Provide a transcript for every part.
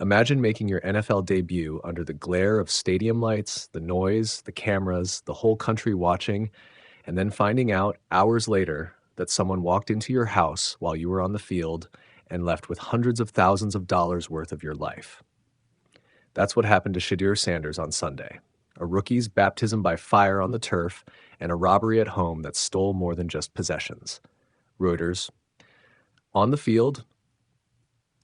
Imagine making your NFL debut under the glare of stadium lights, the noise, the cameras, the whole country watching, and then finding out hours later that someone walked into your house while you were on the field and left with hundreds of thousands of dollars worth of your life. That's what happened to Shedeur Sanders on Sunday. A rookie's baptism by fire on the turf and a robbery at home that stole more than just possessions. Reuters. On the field,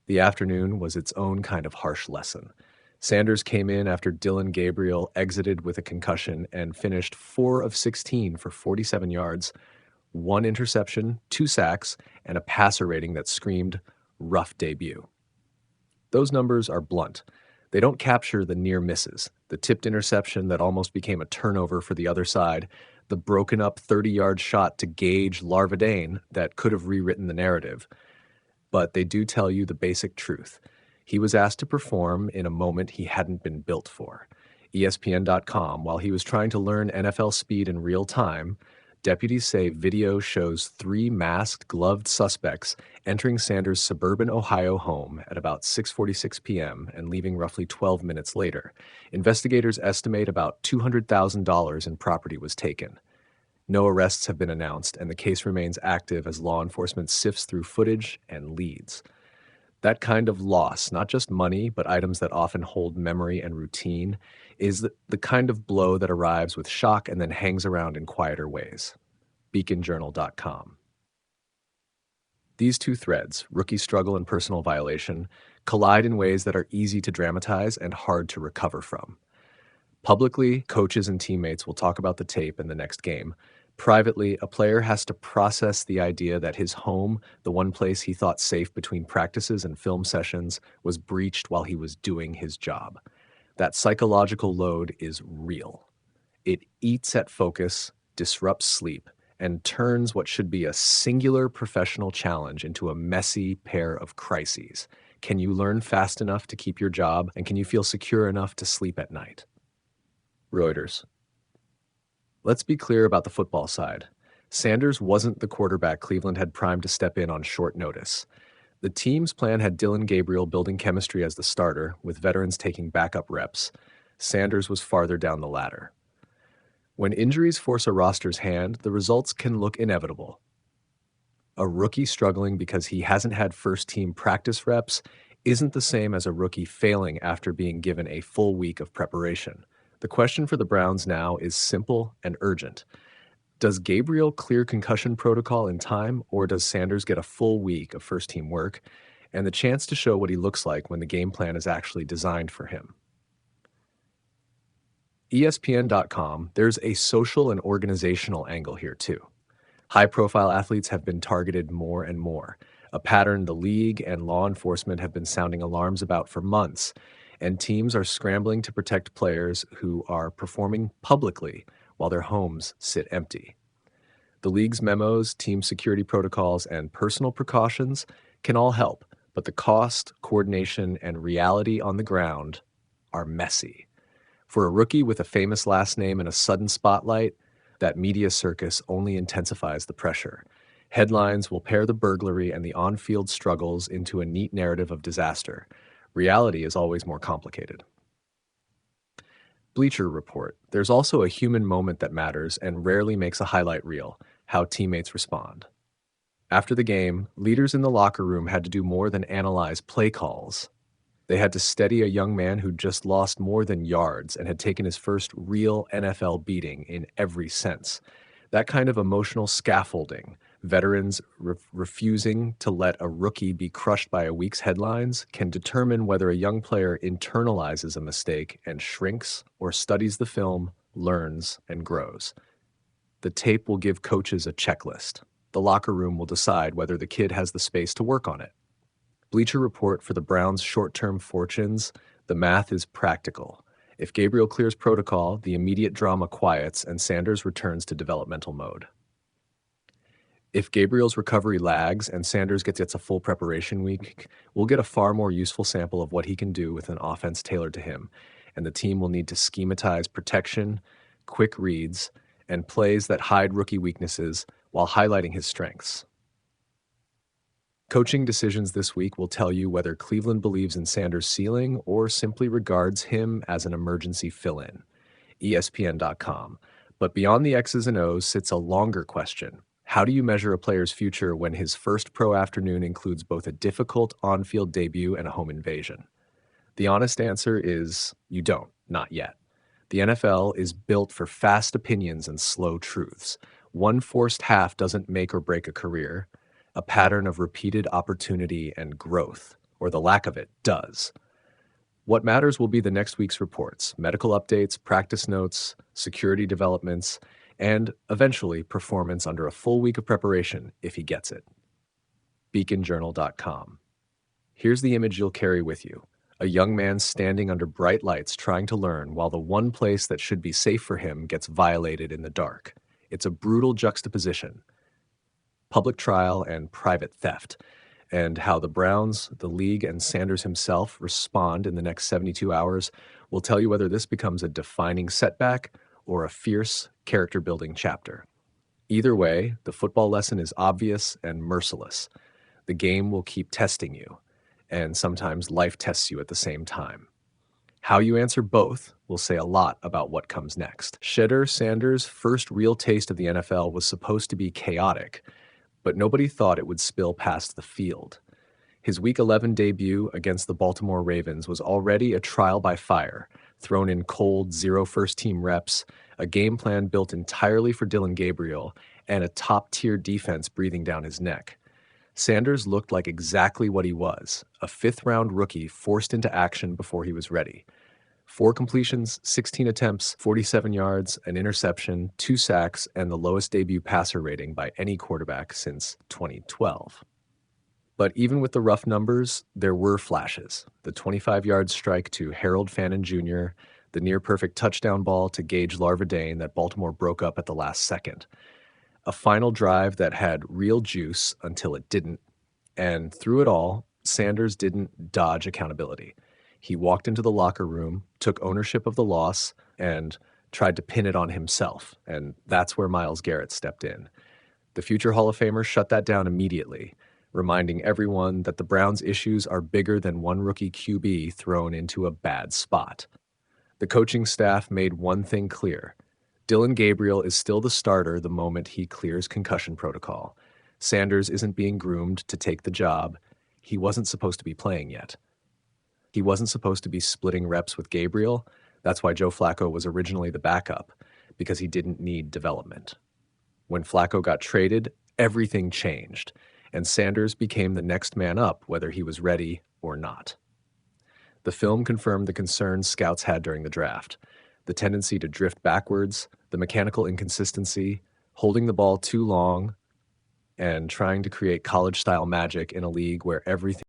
the afternoon was its own kind of harsh lesson. Sanders came in after Dillon Gabriel exited with a concussion and finished 4 of 16 for 47 yards, 1 interception, 2 sacks, and a passer rating that screamed rough debut. Those numbers are blunt. They don't capture the near misses, the tipped interception that almost became a turnover for the other side, the broken up 30-yard shot to Gage Larvadain that could have rewritten the narrative. But they do tell you the basic truth. He was asked to perform in a moment he hadn't been built for. ESPN.com, while he was trying to learn NFL speed in real time, deputies say video shows 3 masked, gloved suspects entering Sanders' suburban Ohio home at about 6:46 p.m. and leaving roughly 12 minutes later. Investigators estimate about $200,000 in property was taken. No arrests have been announced, and the case remains active as law enforcement sifts through footage and leads. That kind of loss, not just money, but items that often hold memory and routine, is the kind of blow that arrives with shock and then hangs around in quieter ways. BeaconJournal.com. These two threads, rookie struggle and personal violation, collide in ways that are easy to dramatize and hard to recover from. Publicly, coaches and teammates will talk about the tape in the next game. Privately, a player has to process the idea that his home, the one place he thought safe between practices and film sessions, was breached while he was doing his job. That psychological load is real. It eats at focus, disrupts sleep, and turns what should be a singular professional challenge into a messy pair of crises. Can you learn fast enough to keep your job, and can you feel secure enough to sleep at night? Reuters. Let's be clear about the football side. Sanders wasn't the quarterback Cleveland had primed to step in on short notice. The team's plan had Dillon Gabriel building chemistry as the starter, with veterans taking backup reps. Sanders was farther down the ladder. When injuries force a roster's hand, the results can look inevitable. A rookie struggling because he hasn't had first-team practice reps isn't the same as a rookie failing after being given a full week of preparation. The question for the Browns now is simple and urgent. Does Gabriel clear concussion protocol in time, or does Sanders get a full week of first-team work and the chance to show what he looks like when the game plan is actually designed for him? ESPN.com, there's a social and organizational angle here too. High-profile athletes have been targeted more and more, a pattern the league and law enforcement have been sounding alarms about for months, and teams are scrambling to protect players who are performing publicly while their homes sit empty. The league's memos, team security protocols, and personal precautions can all help, but the cost, coordination, and reality on the ground are messy. For a rookie with a famous last name and a sudden spotlight, that media circus only intensifies the pressure. Headlines will pair the burglary and the on-field struggles into a neat narrative of disaster. Reality is always more complicated. Bleacher Report. There's also a human moment that matters and rarely makes a highlight reel: how teammates respond. After the game, leaders in the locker room had to do more than analyze play calls. They had to steady a young man who just lost more than yards and had taken his first real NFL beating in every sense. That kind of emotional scaffolding, veterans refusing to let a rookie be crushed by a week's headlines, can determine whether a young player internalizes a mistake and shrinks, or studies the film, learns, and grows. The tape will give coaches a checklist. The locker room will decide whether the kid has the space to work on it. Bleacher Report for the Browns' short-term fortunes, the math is practical. If Gabriel clears protocol, the immediate drama quiets and Sanders returns to developmental mode. If Gabriel's recovery lags and Sanders gets a full preparation week, we'll get a far more useful sample of what he can do with an offense tailored to him, and the team will need to schematize protection, quick reads, and plays that hide rookie weaknesses while highlighting his strengths. Coaching decisions this week will tell you whether Cleveland believes in Sanders' ceiling or simply regards him as an emergency fill-in. ESPN.com. But beyond the X's and O's sits a longer question. How do you measure a player's future when his first pro afternoon includes both a difficult on-field debut and a home invasion? The honest answer is you don't, not yet. The NFL is built for fast opinions and slow truths. One forced half doesn't make or break a career. A pattern of repeated opportunity and growth, or the lack of it, does. What matters will be the next week's reports, medical updates, practice notes, security developments, and eventually performance under a full week of preparation if he gets it. BeaconJournal.com. Here's the image you'll carry with you. A young man standing under bright lights trying to learn while the one place that should be safe for him gets violated in the dark. It's a brutal juxtaposition. Public trial and private theft, and how the Browns, the league, and Sanders himself respond in the next 72 hours will tell you whether this becomes a defining setback or a fierce character-building chapter. Either way, the football lesson is obvious and merciless. The game will keep testing you, and sometimes life tests you at the same time. How you answer both will say a lot about what comes next. Shedeur Sanders' first real taste of the NFL was supposed to be chaotic, but nobody thought it would spill past the field. His Week 11 debut against the Baltimore Ravens was already a trial by fire, thrown in cold, zero first-team reps, a game plan built entirely for Dillon Gabriel, and a top-tier defense breathing down his neck. Sanders looked like exactly what he was, a fifth-round rookie forced into action before he was ready. 4 completions, 16 attempts, 47 yards, an interception, 2 sacks, and the lowest debut passer rating by any quarterback since 2012. But even with the rough numbers, there were flashes. The 25-yard strike to Harold Fannin Jr., the near-perfect touchdown ball to Gage Larvadain that Baltimore broke up at the last second. A final drive that had real juice until it didn't. And through it all, Sanders didn't dodge accountability. He walked into the locker room, took ownership of the loss, and tried to pin it on himself. And that's where Myles Garrett stepped in. The future Hall of Famer shut that down immediately, reminding everyone that the Browns' issues are bigger than one rookie QB thrown into a bad spot. The coaching staff made one thing clear. Dillon Gabriel is still the starter the moment he clears concussion protocol. Sanders isn't being groomed to take the job. He wasn't supposed to be playing yet. He wasn't supposed to be splitting reps with Gabriel. That's why Joe Flacco was originally the backup, because he didn't need development. When Flacco got traded, everything changed, and Sanders became the next man up, whether he was ready or not. The film confirmed the concerns scouts had during the draft. The tendency to drift backwards, the mechanical inconsistency, holding the ball too long, and trying to create college-style magic in a league where everything